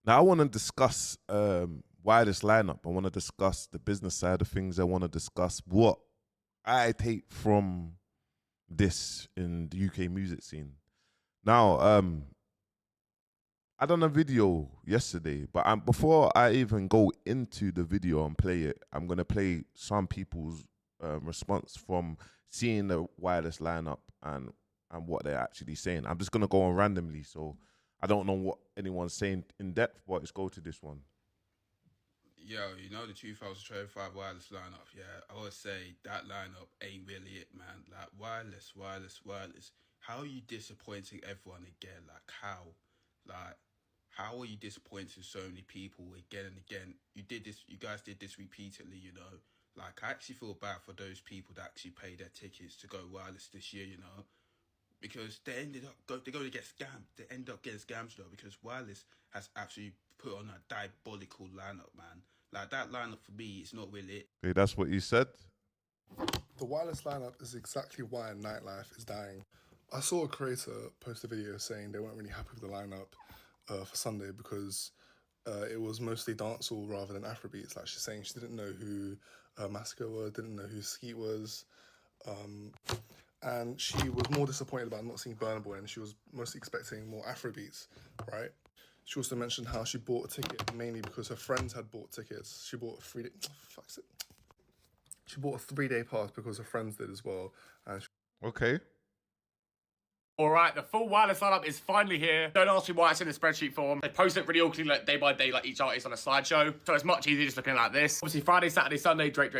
Now I want to discuss why this lineup. I want to discuss the business side of things. I want to discuss what I take from this in the UK music scene. Now, I done a video yesterday, but before I even go into the video and play it, I'm gonna play some people's response from seeing the wireless lineup and what they're actually saying. I'm just gonna go on randomly, so I don't know what anyone's saying in depth, but let's go to this one. Yo, you know the 2025 wireless lineup, yeah? I would say that lineup ain't really it, man. Like, wireless. How are you disappointing everyone again? Like, how? Like, how are you disappointing so many people again and again? You guys did this repeatedly, you know? Like, I actually feel bad for those people that actually paid their tickets to go wireless this year, you know? Because they're going to get scammed. They end up getting scammed though, because wireless has actually put on a diabolical lineup, man. Like, that lineup for me, it's not really it. Okay, that's what you said. The wireless lineup is exactly why nightlife is dying. I saw a creator post a video saying they weren't really happy with the lineup for Sunday because it was mostly dancehall rather than Afrobeats. Like, she's saying she didn't know who Massacre was, didn't know who Skeet was, and she was more disappointed about not seeing Burna Boy, and she was mostly expecting more Afrobeats, right? She also mentioned how she bought a ticket mainly because her friends had bought tickets. She bought a 3-day. Fuck's it. She bought a 3-day pass because her friends did as well, and Okay. All right, the full wireless lineup is finally here. Don't ask me why it's in a spreadsheet form. They post it really awkwardly, like day by day, like each artist on a slideshow. So it's much easier just looking like this. Obviously, Friday, Saturday, Sunday, Drake.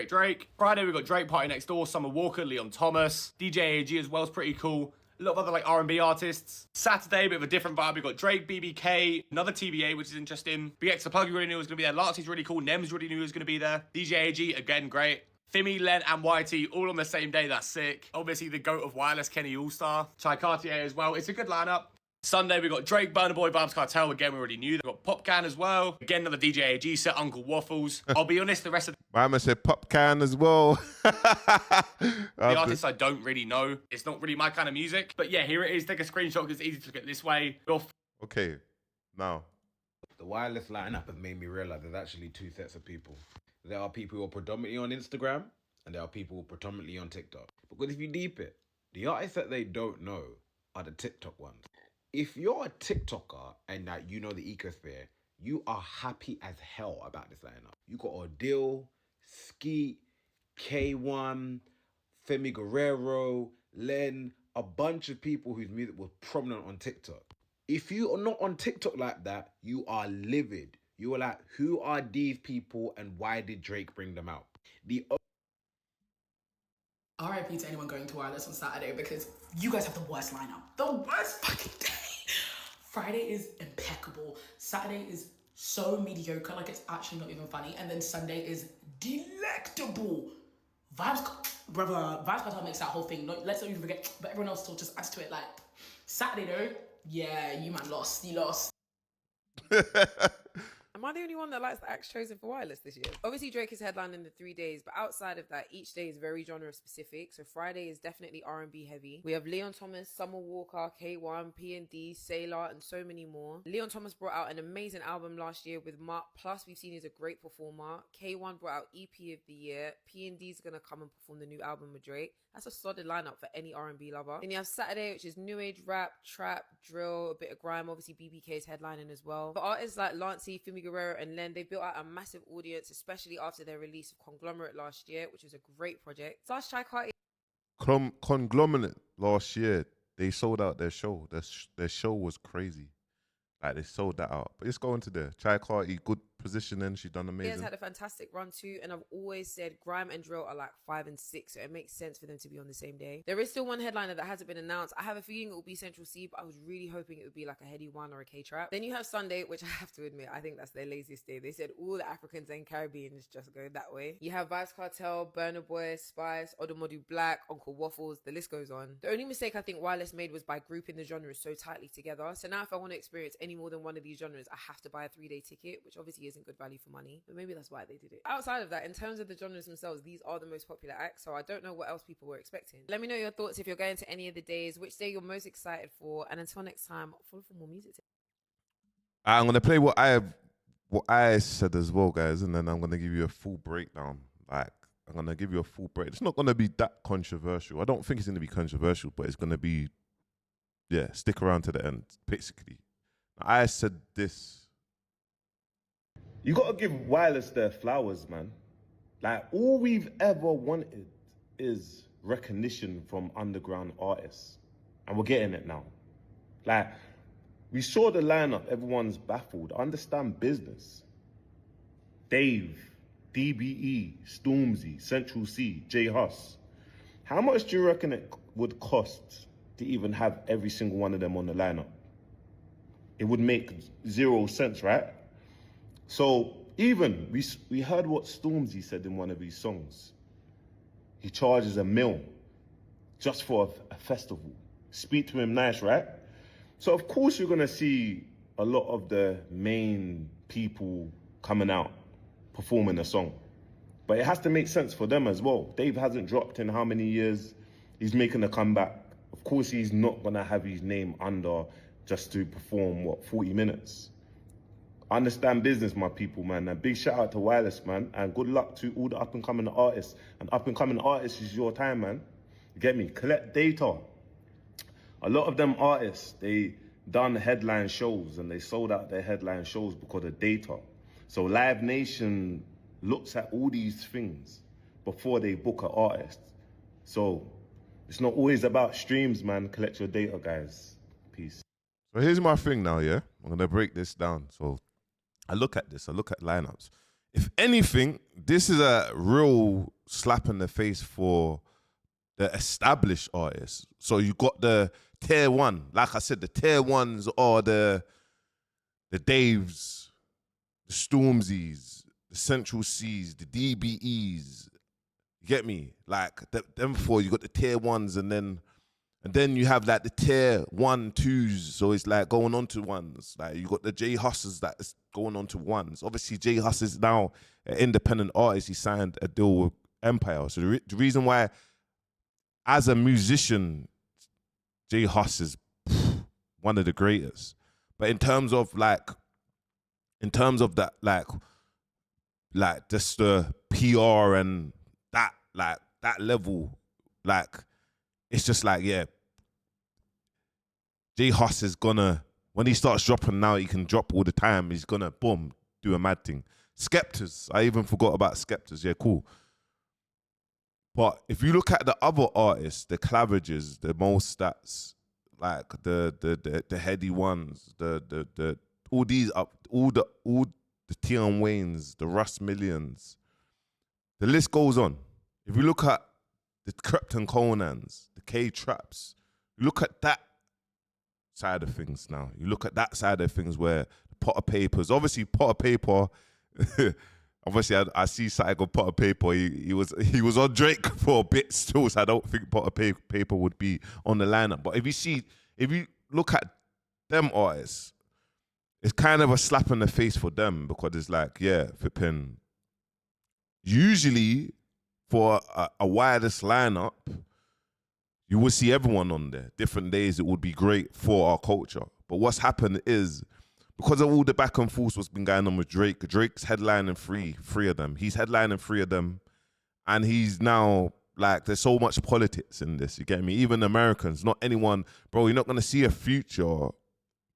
Friday, we've got Drake, Party Next Door, Summer Walker, Leon Thomas, DJ AG as well is pretty cool. A lot of other like R&B artists. Saturday, a bit of a different vibe. We've got Drake, BBK, another TBA, which is interesting. BX The Plug, you already knew was going to be there. Lancy's really cool. Nems already knew was going to be there. DJ AG, again, great. Fimi, Len, and YT all on the same day. That's sick. Obviously, the GOAT of wireless, Kenny All-Star. Chai Cartier as well. It's a good lineup. Sunday, we got Drake, Burna Boy, Vybz Kartel. Again, we already knew. We've got Popcan as well. Again, another DJ AG set, Uncle Waffles. I'll be honest, the rest of My man said pop can as well. the artists I don't really know. It's not really my kind of music. But yeah, here it is. Take a screenshot because it's easy to look at this way. Okay, now. The wireless lineup has made me realize there's actually two sets of people. There are people who are predominantly on Instagram, and there are people who are predominantly on TikTok. Because if you deep it, the artists that they don't know are the TikTok ones. If you're a TikToker and that you know the ecosphere, you are happy as hell about this lineup. You got Odile, Skeet, K1, Femi Guerrero, Len, a bunch of people whose music was prominent on TikTok. If you are not on TikTok like that, you are livid. You are like, who are these people and why did Drake bring them out? RIP to anyone going to wireless on Saturday because you guys have the worst lineup. The worst fucking day. Friday is impeccable. Saturday is so mediocre, like it's actually not even funny. And then Sunday is delectable. Vybz Kartel makes that whole thing. No, let's not even forget, but everyone else still just adds to it. Like, Saturday though, yeah, you man lost. You lost. Am I the only one that likes the acts chosen for wireless this year? Obviously, Drake is headlining the 3 days, but outside of that, each day is very genre specific. So Friday is definitely R&B heavy. We have Leon Thomas, Summer Walker, K1, P&D, Sailor, and so many more. Leon Thomas brought out an amazing album last year with Mark. Plus, we've seen he's a great performer. K1 brought out EP of the year. P&D is gonna come and perform the new album with Drake. That's a solid lineup for any R&B lover. Then you have Saturday, which is new age rap, trap, drill, a bit of grime. Obviously, BBK is headlining as well. For artists like Lancey, Fimi Guerrero, and Len, they built out a massive audience, especially after their release of Conglomerate last year, which was a great project. Slash Chai Carti. Conglomerate last year, they sold out their show. Their show was crazy. Like, they sold that out. But let's go into there. Chai Carti, good positioning. She done amazing. Has had a fantastic run too, and I've always said grime and drill are like 5 and 6, so it makes sense for them to be on the same day. There is still one headliner that hasn't been announced. I have a feeling it will be Central C, but I was really hoping it would be like a Heady One or a K-Trap. Then you have Sunday, which I have to admit, I think that's their laziest day. They said all the Africans and Caribbeans just go that way. You have Vybz Kartel, Burna Boy, Spice, Odomodu Black, Uncle Waffles, the list goes on. The only mistake I think Wireless made was by grouping the genres so tightly together. So now if I want to experience any more than one of these genres, I have to buy a 3-day ticket, which obviously isn't good value for money, but maybe that's why they did it. Outside of that, in terms of the genres themselves, these are the most popular acts, so I don't know what else people were expecting. Let me know your thoughts if you're going to any of the days, which day you're most excited for, and until next time, follow for more music tips. I'm gonna play what I said as well, guys, and then I'm gonna give you a full breakdown. Like I'm gonna give you a full break. It's not gonna be that controversial. I don't think it's gonna be controversial, but it's gonna be, yeah, stick around to the end. Basically, I said this. You gotta give Wireless their flowers, man. Like, all we've ever wanted is recognition from underground artists. And we're getting it now. Like, we saw the lineup, everyone's baffled. I understand business. Dave, DBE, Stormzy, Central C, J Huss. How much do you reckon it would cost to even have every single one of them on the lineup? It would make 0 sense, right? So even we heard what Stormzy said in one of his songs. He charges $1 million just for a festival. Speak to him nice, right? So of course you're gonna see a lot of the main people coming out performing a song. But it has to make sense for them as well. Dave hasn't dropped in how many years? He's making a comeback. Of course he's not gonna have his name under just to perform, 40 minutes? I understand business, my people, man. And big shout out to Wireless, man. And good luck to all the up and coming artists. And up and coming artists is your time, man. You get me? Collect data. A lot of them artists, they done headline shows and they sold out their headline shows because of data. So Live Nation looks at all these things before they book an artist. So it's not always about streams, man. Collect your data, guys. Peace. So here's my thing now, yeah? I'm going to break this down. So I look at lineups. If anything, this is a real slap in the face for the established artists. So you got the tier one. Like I said, the tier ones are the Daves, the Stormzys, the Central Cs, the DBEs. You get me? Like them four, you got the tier ones, and then you have like the tier 1, 2s. So it's like going on to ones. Like you got the J Husses that's going on to ones. Obviously, J Huss is now an independent artist. He signed a deal with Empire. So the reason why, as a musician, J Huss is one of the greatest. But in terms of that, like just the PR and that level, like it's just like, yeah, J Huss is gonna, when he starts dropping now, he can drop all the time. He's gonna boom, do a mad thing. Skeptors, I even forgot about Skeptors. Yeah, cool. But if you look at the other artists, the Clavages, the Mo Stats, like the heady ones, the all these up, all the Tion Waynes, the Russ Millions, the list goes on. If you look at the Krypton Conans, the K Traps, you look at that side of things now. You look at that side of things where Potter Papers, obviously Potter Paper, obviously I see something on Potter Paper. He was on Drake for a bit still, so I don't think Potter Paper would be on the lineup. But if you look at them artists, it's kind of a slap in the face for them, because it's like, yeah, flipping. Usually for a Wireless lineup, you would see everyone on there. Different days, it would be great for our culture. But what's happened is, because of all the back and forth what's been going on with Drake, Drake's headlining three of them. He's headlining 3 of them. And he's now, like, there's so much politics in this, you get me? Even Americans, not anyone, bro, you're not going to see a Future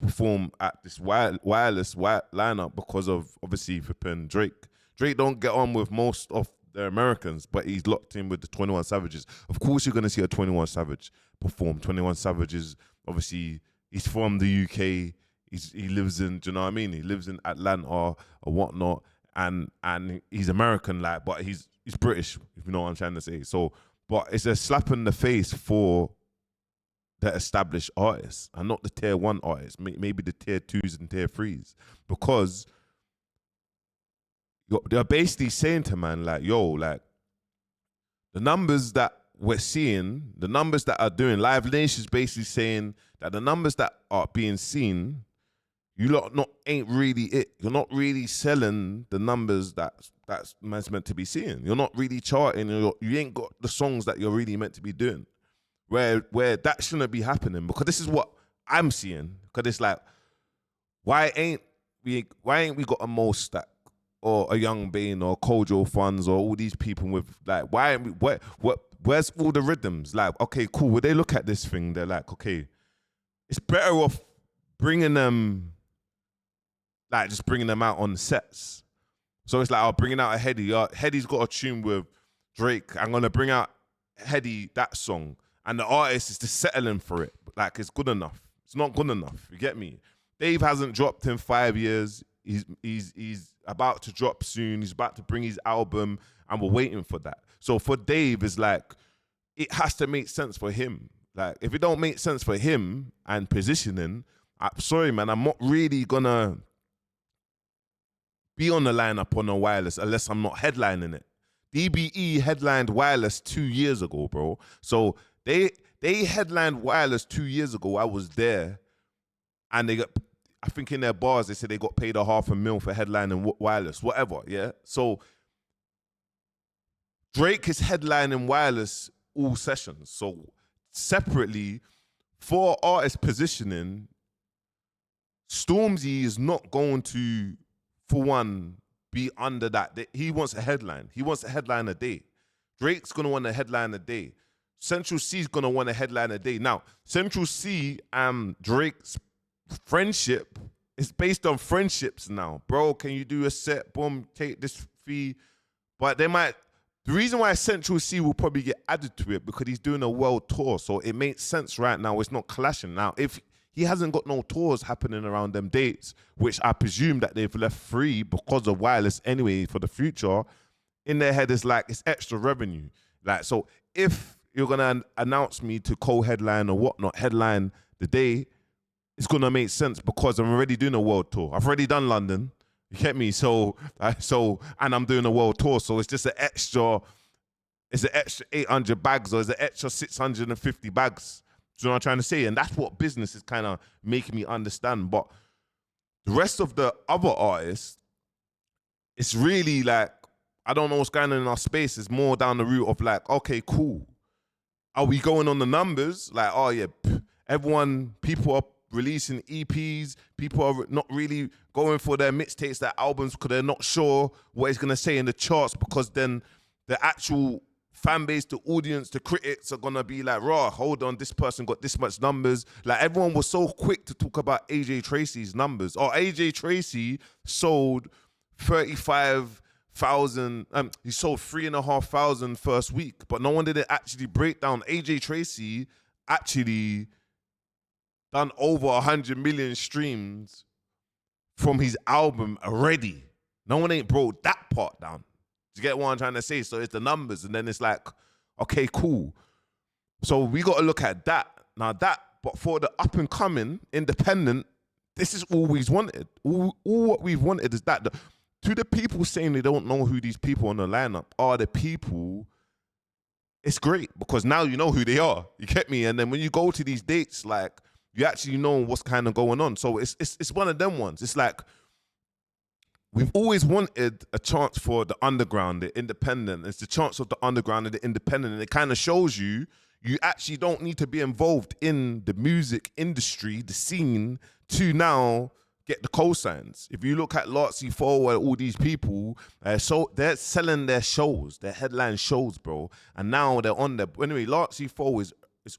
perform at this Wireless lineup because of, obviously, flipping Drake. Drake don't get on with most of the Americans, but he's locked in with the 21 Savages. Of course, you're going to see a 21 Savage perform. 21 Savages, obviously, he's from the UK. He lives in, do you know what I mean? He lives in Atlanta or whatnot, and he's American, like, but he's British, if you know what I'm trying to say. So, but it's a slap in the face for the established artists and not the tier 1 artists, maybe the tier 2s and tier 3s, because they're basically saying to man, like, yo, like, the numbers that we're seeing, the numbers that are doing, Live Nation's basically saying that the numbers that are being seen, you lot ain't really it. You're not really selling the numbers that's man's meant to be seeing. You're not really charting. You ain't got the songs that you're really meant to be doing. Where that shouldn't be happening, because this is what I'm seeing. Because it's like, why ain't we got a Mo Stack or a Young Bane or Kojo Funds or all these people with like why ain't we where's all the rhythms? Like, okay, cool. When they look at this thing, they're like, okay, it's better off bringing them, like just bringing them out on sets. So it's like, I'll bring out a Heady. Heady's got a tune with Drake. I'm gonna bring out Heady, that song, and the artist is just settling for it. Like, it's good enough. It's not good enough. You get me? Dave hasn't dropped in 5 years. He's about to drop soon. He's about to bring his album, and we're waiting for that. So for Dave, it's like, it has to make sense for him. Like, if it don't make sense for him and positioning, I'm sorry, man, I'm not really gonna be on the lineup on a Wireless unless I'm not headlining it. DBE headlined Wireless 2 years ago, bro. So they headlined Wireless 2 years ago. I was there, and they got, I think in their bars they said they got paid $500,000 for headlining Wireless, whatever. Yeah. So Drake is headlining Wireless all sessions. So separately, for artist positioning, Stormzy is not going to, for one, be under that. He wants a headline. He wants a headline a day. Drake's going to want a headline a day. Central C's going to want a headline a day. Now, Central C and Drake's friendship is based on friendships now. Bro, can you do a set? Boom, take this fee. But they might, the reason why Central C will probably get added to it because he's doing a world tour. So it makes sense right now. It's not clashing. Now, if he hasn't got no tours happening around them dates, which I presume that they've left free because of Wireless anyway for the future, in their head is like, it's extra revenue. Like, so if you're going to announce me to co-headline or whatnot, headline the day, it's going to make sense because I'm already doing a world tour. I've already done London. You get me? So, and I'm doing a world tour. So it's just an extra 800 bags or it's an extra 650 bags. Do you know what I'm trying to say? And that's what business is kind of making me understand. But the rest of the other artists, it's really like, I don't know what's going on in our space. It's more down the route of like, okay, cool. Are we going on the numbers? Like, oh yeah, people are releasing EPs. People are not really going for their mixtapes, their albums, because they're not sure what it's going to say in the charts, because then the actual fan base, the audience, the critics are going to be like, raw, hold on, this person got this much numbers. Like, everyone was so quick to talk about AJ Tracy's numbers. Or AJ Tracy sold 35,000, he sold 3,500 first week, but no one did it actually break down. AJ Tracy actually done over 100 million streams from his album already. No one ain't broke that part down. Do you get what I'm trying to say? So it's the numbers, and then it's like, okay, cool. So we got to look at that. Now that, but for the up and coming independent, this is all we've wanted. All what we've wanted is that. To the people saying they don't know who these people on the lineup are, the people, it's great because now you know who they are. You get me? And then when you go to these dates, like, you actually know what's kind of going on. So it's one of them ones. It's like, we've always wanted a chance for the underground, the independent. It's the chance of the underground and the independent. And it kind of shows you actually don't need to be involved in the music industry, the scene, to now get the cosigns. If you look at Lartsy Four and all these people, so they're selling their shows, their headline shows, bro. And now they're on there. Anyway, Lartsy Four is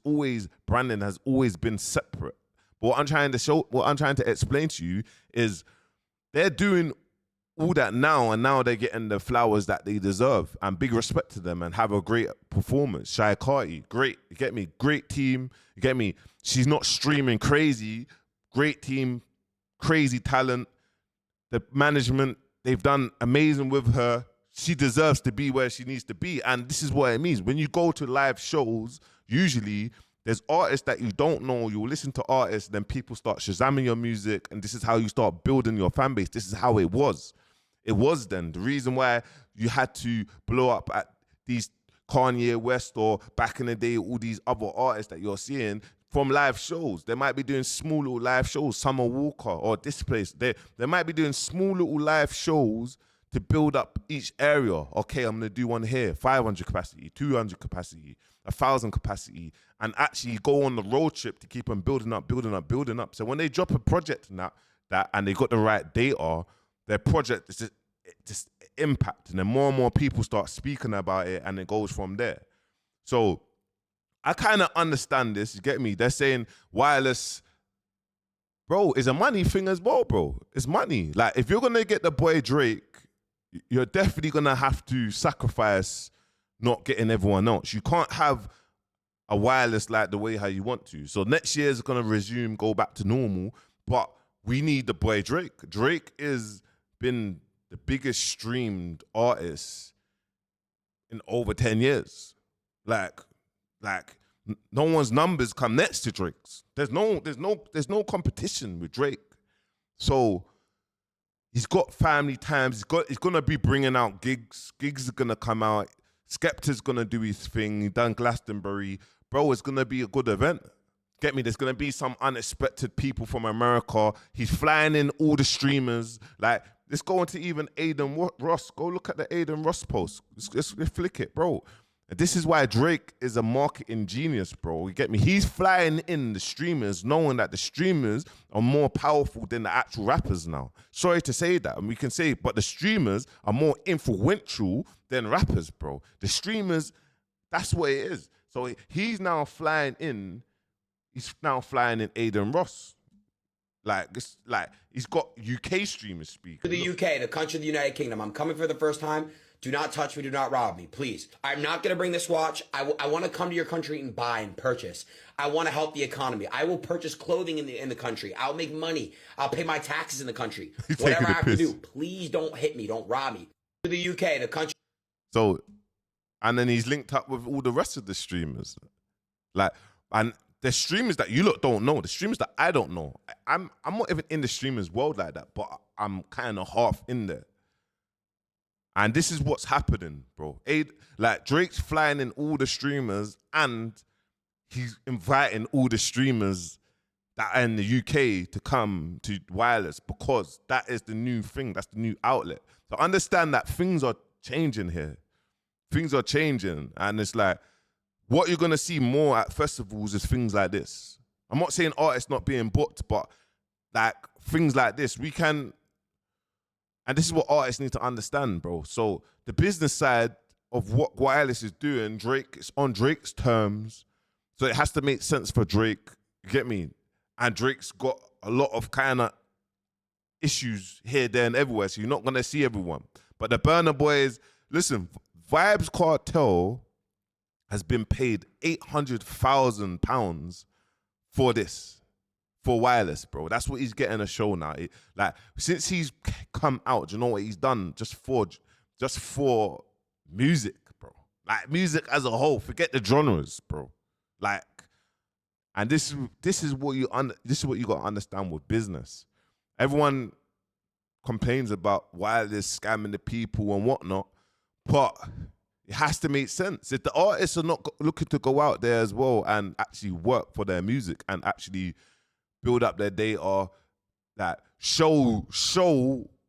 always, branding has always been separate. But what I'm trying to explain to you is they're doing all that now, and now they're getting the flowers that they deserve. And big respect to them, and have a great performance. Shai Carti, great. You get me? Great team. You get me? She's not streaming crazy. Great team, crazy talent. The management, they've done amazing with her. She deserves to be where she needs to be. And this is what it means. When you go to live shows, usually there's artists that you don't know. You'll listen to artists, then people start shazamming your music, and this is how you start building your fan base. This is how it was. It was then. The reason why you had to blow up at these Kanye West or back in the day, all these other artists that you're seeing from live shows. They might be doing small little live shows, Summer Walker or this place. They might be doing small little live shows to build up each area. Okay, I'm going to do one here, 500 capacity, 200 capacity, 1,000 capacity, and actually go on the road trip to keep them building up. So when they drop a project and that, that and they got the right data, their project is just impact, and then more and more people start speaking about it, and it goes from there. So I kind of understand this. You get me? They're saying wireless, bro, is a money thing as well, bro. It's money. Like if you're gonna get the boy Drake, you're definitely gonna have to sacrifice not getting everyone else. You can't have a wireless like the way how you want to. So next year is gonna resume, go back to normal, but we need the boy Drake. Drake is been the biggest streamed artist in over 10 years. Like no one's numbers come next to Drake's. There's no competition with Drake. So he's got family times. He's gonna be bringing out gigs. Gigs are gonna come out. Skepta's gonna do his thing. He done Glastonbury. Bro, it's gonna be a good event. Get me? There's gonna be some unexpected people from America. He's flying in all the streamers. Like, let's go into even Aiden Ross. Go look at the Aiden Ross post. Let's flick it, bro. And this is why Drake is a marketing genius, bro. You get me? He's flying in the streamers, knowing that the streamers are more powerful than the actual rappers now. Sorry to say that, and we can say, but the streamers are more influential than rappers, bro. The streamers, that's what it is. So he's now flying in. He's now flying in Aiden Ross. Like he's got UK streamers speaking. To the UK, the country of the United Kingdom. I'm coming for the first time. Do not touch me. Do not rob me, please. I'm not going to bring this watch. I want to come to your country and buy and purchase. I want to help the economy. I will purchase clothing in the country. I'll make money. I'll pay my taxes in the country. Whatever I have to do. Please don't hit me. Don't rob me. To the UK, the country. So, and then he's linked up with all the rest of the streamers. Like, and the streamers that you lot don't know, the streamers that I don't know. I'm not even in the streamers world like that, but I'm kind of half in there. And this is what's happening, bro. Like Drake's flying in all the streamers and he's inviting all the streamers that are in the UK to come to wireless because that is the new thing. That's the new outlet. So understand that things are changing here. Things are changing. And it's like, what you're going to see more at festivals is things like this. I'm not saying artists not being booked, but like things like this, we can... And this is what artists need to understand, bro. So the business side of what wireless is doing, Drake is on Drake's terms. So it has to make sense for Drake. You get me? And Drake's got a lot of kind of issues here, there, and everywhere. So you're not going to see everyone. But the Burna Boys, listen, Vibes Cartel has been paid £800,000 for this. For wireless, bro. That's what he's getting a show now. Like, since he's come out, do you know what he's done? Just for music, bro. Like, music as a whole. Forget the genres, bro. Like, and this is what you got to understand with business. Everyone complains about wireless scamming the people and whatnot, but it has to make sense. If the artists are not looking to go out there as well and actually work for their music and actually build up their data, that show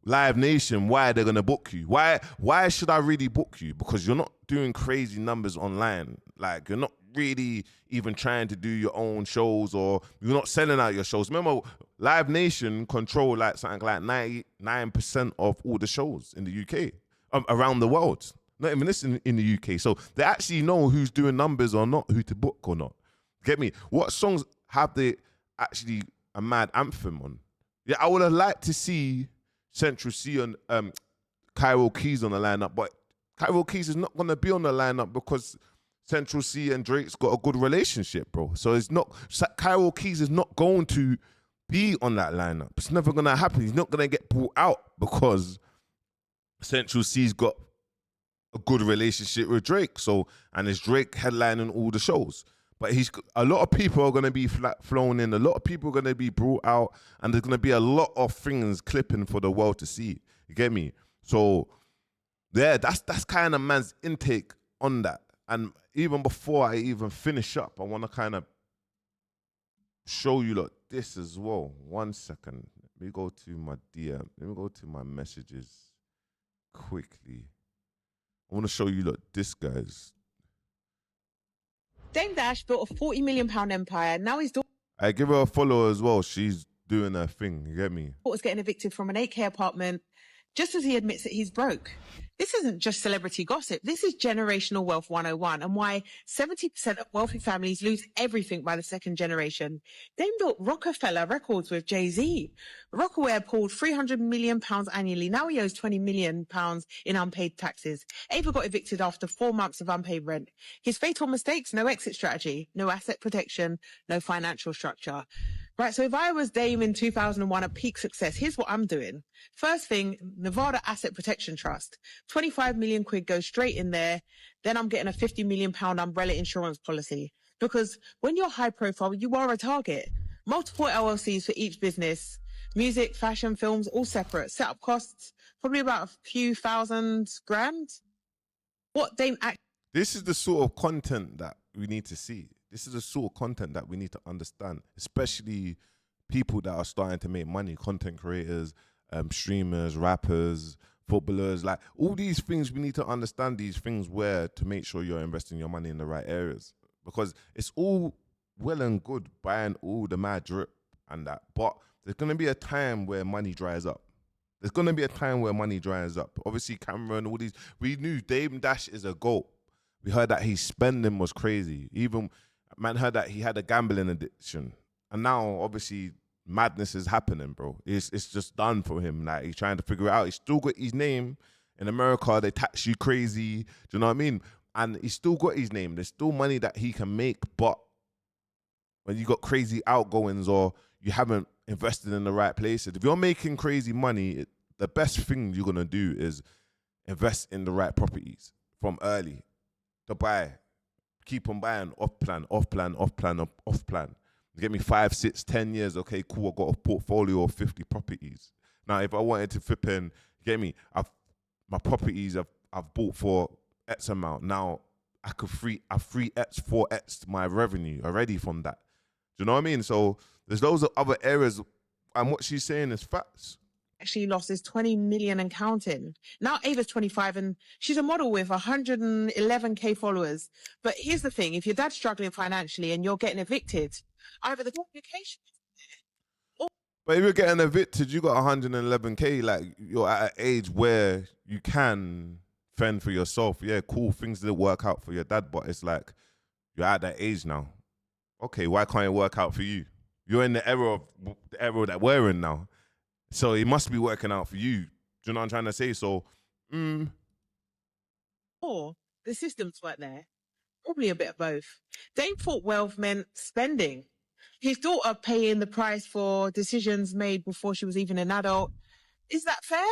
Live Nation why they're gonna book you. Why should I really book you? Because you're not doing crazy numbers online. Like, you're not really even trying to do your own shows, or you're not selling out your shows. Remember, Live Nation control like something like 99% of all the shows in the UK, around the world. Not even this in the UK. So they actually know who's doing numbers or not, who to book or not. Get me? What songs have they actually a mad anthem on? Yeah, I would have liked to see Central C and Cairo Keys on the lineup, but Cairo Keys is not going to be on the lineup because Central C and Drake's got a good relationship, bro. So it's not, Cairo Keys is not going to be on that lineup. It's never going to happen. He's not going to get brought out because Central C's got a good relationship with Drake. So, and it's Drake headlining all the shows. But a lot of people are going to be flown in. A lot of people are going to be brought out. And there's going to be a lot of things clipping for the world to see. You get me? So, yeah, that's kind of man's intake on that. And even before I even finish up, I want to kind of show you this as well. 1 second. Let me go to my DM. Let me go to my messages quickly. I want to show you this, guys. Dame Dash built a £40 million empire. Now he's doing. I give her a follow as well. She's doing her thing. You get me? Was getting evicted from an 8K apartment just as he admits that he's broke. This isn't just celebrity gossip. This is generational wealth 101 and why 70% of wealthy families lose everything by the second generation. Dame built Rockefeller Records with Jay-Z. Rockaware pulled £300 million annually. Now he owes £20 million in unpaid taxes. Ava got evicted after 4 months of unpaid rent. His fatal mistakes, no exit strategy, no asset protection, no financial structure. Right, so if I was Dame in 2001 at peak success, here's what I'm doing. First thing, Nevada Asset Protection Trust. 25 million quid goes straight in there. Then I'm getting a £50 million umbrella insurance policy. Because when you're high profile, you are a target. Multiple LLCs for each business. Music, fashion, films, all separate. Setup costs, probably about a few £1,000. What Dame This is the sort of content that we need to see. This is the sort of content that we need to understand, especially people that are starting to make money, content creators, streamers, rappers, footballers, like all these things. We need to understand these things where to make sure you're investing your money in the right areas, because it's all well and good buying all the mad drip and that, but there's going to be a time where money dries up. There's going to be a time where money dries up. Obviously, Cameron, all these, we knew Dame Dash is a GOAT. We heard that his spending was crazy. Even man heard that he had a gambling addiction. And now, obviously, madness is happening, bro. It's just done for him. Like, he's trying to figure it out. He's still got his name. In America, they tax you crazy. Do you know what I mean? And he's still got his name. There's still money that he can make, but when you got crazy outgoings or you haven't invested in the right places, if you're making crazy money, the best thing you're going to do is invest in the right properties from early to buy. Keep on buying off plan. You get me 5, 6, 10 years. Okay, cool. I got a portfolio of 50 properties. Now, if I wanted to flip in, you get me, my properties I've bought for X amount. Now I could 3X, 4X my revenue already from that. Do you know what I mean? So there's loads of other areas, and what she's saying is facts. actually lost is 20 million and counting. Now Ava's 25 and she's a model with 111K followers. But here's the thing, if your dad's struggling financially and you're getting evicted, either the communication. But if you're getting evicted, you got 111K, like you're at an age where you can fend for yourself. Yeah, cool, things didn't work out for your dad, but it's like, you're at that age now. Okay, why can't it work out for you? You're in the era that we're in now. So it must be working out for you. Do you know what I'm trying to say? So, Or the systems weren't there. Probably a bit of both. Dame thought wealth meant spending. His daughter paying the price for decisions made before she was even an adult. Is that fair?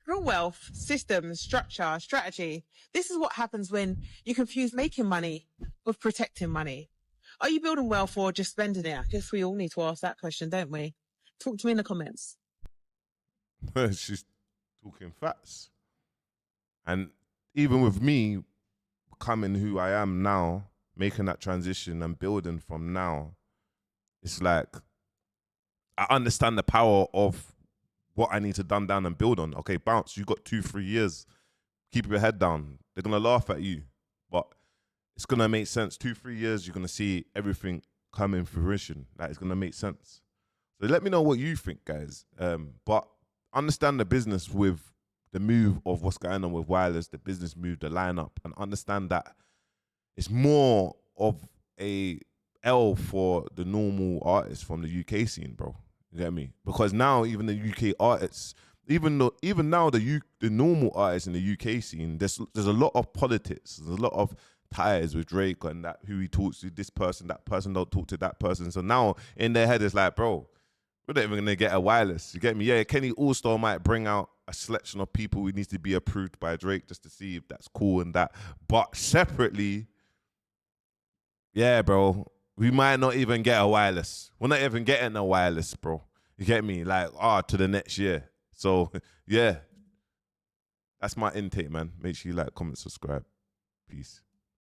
Real wealth, systems, structure, strategy. This is what happens when you confuse making money with protecting money. Are you building wealth or just spending it? I guess we all need to ask that question, don't we? Talk to me in the comments. she's talking facts. And even with me becoming who I am now, making that transition and building from now, it's like I understand the power of what I need to dumb down and build on. Okay, bounce, you got 2-3 years. Keep your head down. They're going to laugh at you. But it's going to make sense. 2-3 years, you're going to see everything come in fruition. Like, it's going to make sense. So let me know what you think, guys. But understand the business with the move of what's going on with Wireless, the business move, the lineup, and understand that it's more of a L for the normal artists from the UK scene, bro. You get me? Because now even the UK artists, even now the normal artists in the UK scene, there's a lot of politics. There's a lot of ties with Drake and that, who he talks to, this person, that person don't talk to that person. So now in their head it's like, bro, we're not even gonna get a Wireless. You get me? Yeah, Kenny All-Star might bring out a selection of people who needs to be approved by Drake just to see if that's cool and that. But separately, yeah, bro, we might not even get a Wireless. We're not even getting a Wireless, bro. You get me? Like, to the next year. So, yeah. That's my intake, man. Make sure you like, comment, subscribe. Peace.